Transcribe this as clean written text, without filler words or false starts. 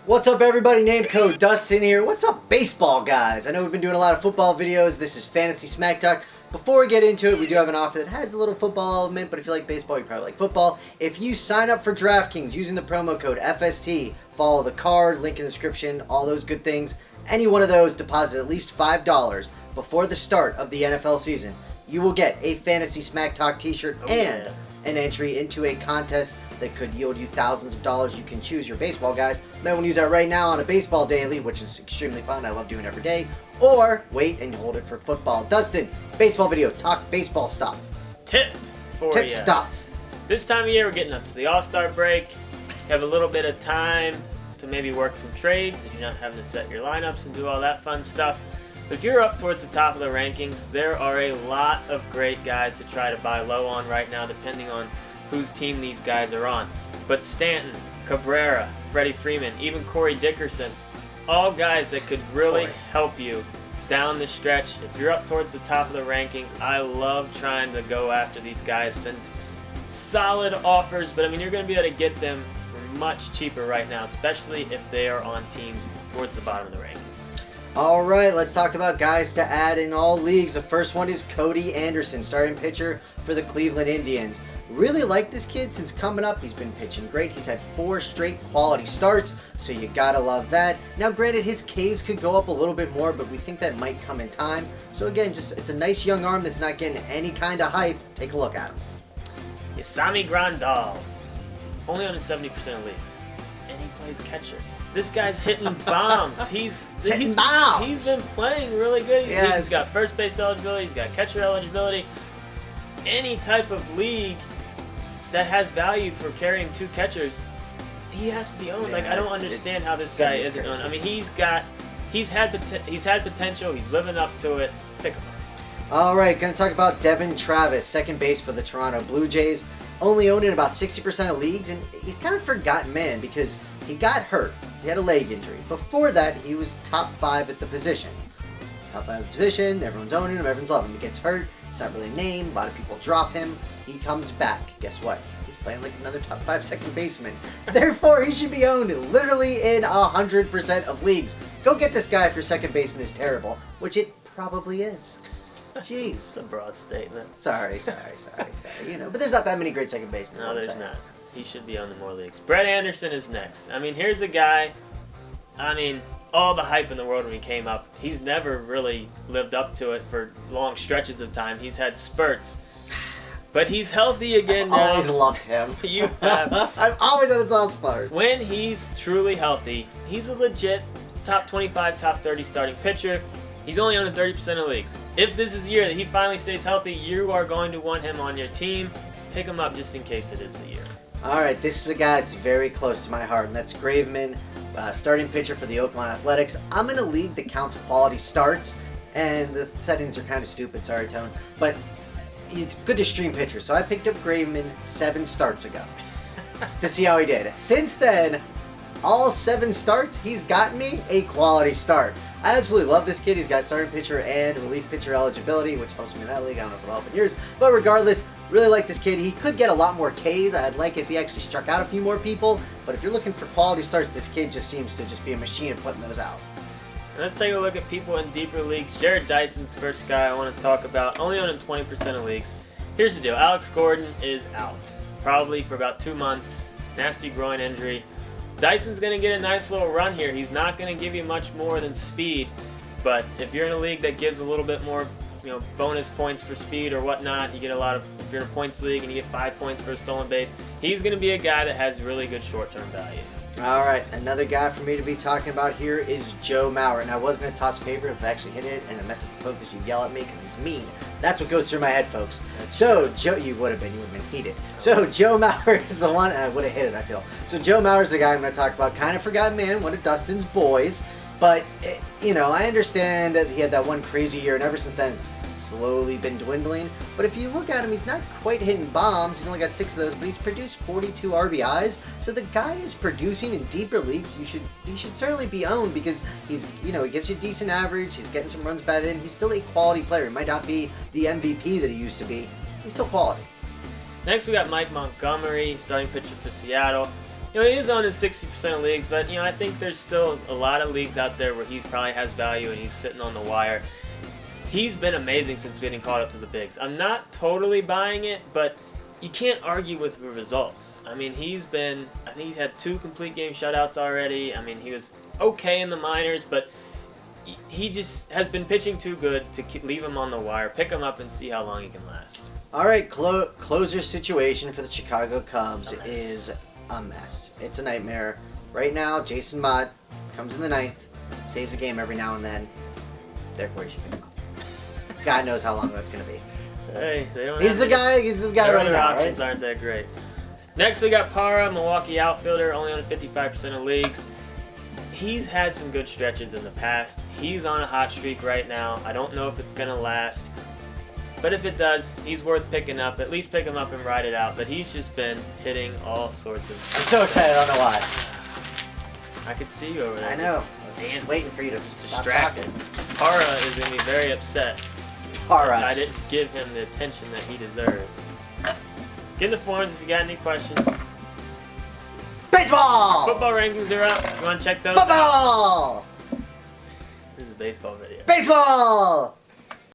What's up, everybody? Name code Dustin here. What's up, baseball guys? I know we've been doing a lot of football videos. This is Fantasy Smack Talk. Before we get into it, we do have an offer that has a little football element, but if you like baseball, you probably like football. If you sign up for DraftKings using the promo code FST, follow the card, link in the description, all those good things, any one of those, deposit at least $5 before the start of the NFL season, you will get a Fantasy Smack Talk t-shirt and an entry into a contest that could yield you thousands of dollars. You can choose your baseball guys. Might want to use that right now on a baseball daily, which is extremely fun. I love doing it every day. Or wait and hold it for football. Dustin, baseball video, talk baseball stuff. Tip for Tip you. stuff. This time of year, we're getting up to the All-Star break. You have a little bit of time to maybe work some trades if you're not having to set your lineups and do all that fun stuff. But if you're up towards the top of the rankings, there are a lot of great guys to try to buy low on right now, depending on whose team these guys are on. But Stanton, Cabrera, Freddie Freeman, even Corey Dickerson, all guys that could really help you down the stretch. If you're up towards the top of the rankings, I love trying to go after these guys. Send solid offers, but I mean, you're going to be able to get them for much cheaper right now, especially if they are on teams towards the bottom of the rankings. All right, let's talk about guys to add in all leagues. The first one is Cody Anderson, starting pitcher for the Cleveland Indians. Really like this kid since coming up. He's been pitching great. He's had 4 straight quality starts, so you gotta love that. Now, granted, his Ks could go up a little bit more, but we think that might come in time. So again, it's a nice young arm that's not getting any kind of hype. Take a look at him. Yasami Grandal, only on 70% of leagues, and he plays catcher. This guy's hitting bombs. He's been playing really good. He's got first base eligibility. He's got catcher eligibility. Any type of league that has value for carrying 2 catchers, he has to be owned. I don't understand how this guy isn't owned. I mean, he's had potential. He's living up to it. Pick him up. All right, going to talk about Devin Travis, second base for the Toronto Blue Jays. Only owned in about 60% of leagues, and he's kind of forgotten man because he got hurt. He had a leg injury. Before that, he was top 5 at the position. Top 5 at the position, everyone's owning him, everyone's loving him. He gets hurt, he's not really a name, a lot of people drop him. He comes back. Guess what? He's playing like another top 5 second baseman. Therefore, he should be owned literally in 100% of leagues. Go get this guy if your second baseman is terrible, which it probably is. Jeez. It's a broad statement. Sorry. But there's not that many great second basemen. No, there's not. He should be on the more leagues. Brett Anderson is next. I mean, here's a guy, all the hype in the world when he came up, he's never really lived up to it for long stretches of time. He's had spurts. But he's healthy again now. I've always loved him. You have. I've always had a soft spot. When he's truly healthy, he's a legit top 25, top 30 starting pitcher. He's only owned in 30% of leagues. If this is the year that he finally stays healthy, you are going to want him on your team. Pick him up just in case it is the year. All right, this is a guy that's very close to my heart, and that's Graveman, starting pitcher for the Oakland Athletics. I'm in a league that counts quality starts, and the settings are kind of stupid, sorry, Tone, but it's good to stream pitchers. So I picked up Graveman 7 starts ago to see how he did. Since then, all 7 starts, he's gotten me a quality start. I absolutely love this kid. He's got starting pitcher and relief pitcher eligibility, which helps me in that league. I don't know if it'll help in yours. But regardless, really like this kid. He could get a lot more Ks. I'd like if he actually struck out a few more people. But if you're looking for quality starts, this kid just seems to just be a machine at putting those out. And let's take a look at people in deeper leagues. Jared Dyson's the first guy I want to talk about. Only owned in 20% of leagues. Here's the deal. Alex Gordon is out. Probably for about 2 months. Nasty groin injury. Dyson's going to get a nice little run here. He's not going to give you much more than speed, but if you're in a league that gives a little bit more, bonus points for speed or whatnot, you get a lot of, if you're in a points league and you get 5 points for a stolen base, he's going to be a guy that has really good short-term value. All right, another guy for me to be talking about here is Joe Mauer. And I was going to toss a paper if I actually hit it and I mess up the focus, you yell at me because he's mean. That's what goes through my head, folks. So, you would have been heated. So, Joe Mauer is the one, and I would have hit it, I feel. So, Joe Mauer is the guy I'm going to talk about. Kind of forgotten man, one of Dustin's boys. But, I understand that he had that one crazy year, and ever since then, it's slowly been dwindling. But if you look at him, he's not quite hitting bombs. He's only got 6 of those, but he's produced 42 RBIs. So the guy is producing in deeper leagues. He should certainly be owned because he's, he gives you a decent average. He's getting some runs batted in. He's still a quality player. He might not be the MVP that he used to be. He's still quality. Next, we got Mike Montgomery, starting pitcher for Seattle. You know, he is owned in 60% of leagues, but, you know, I think there's still a lot of leagues out there where he probably has value and he's sitting on the wire. He's been amazing since getting caught up to the bigs. I'm not totally buying it, but you can't argue with the results. I mean, I think he's had 2 complete game shutouts already. I mean, he was okay in the minors, but he just has been pitching too good to leave him on the wire, pick him up, and see how long he can last. All right, closer situation for the Chicago Cubs is a mess. It's a nightmare. Right now, Jason Mott comes in the 9th, saves a game every now and then. Therefore, you should pick him up. God knows how long that's going to be. Hey, they don't. He's the guy right now, options right? aren't that great. Next, we got Parra, Milwaukee outfielder, only on 55% of leagues. He's had some good stretches in the past. He's on a hot streak right now. I don't know if it's going to last. But if it does, he's worth picking up. At least pick him up and ride it out. But he's just been hitting all sorts of... I'm so excited, I don't know why. I could see you over there. I know. Dancing. Waiting for you to stop Distracted. talking. Parra is going to be very upset. Parra. I didn't give him the attention that he deserves. Get in the forums if you got any questions. Baseball! Football rankings are up. If you want to check those out. Football! This is a baseball video. Baseball!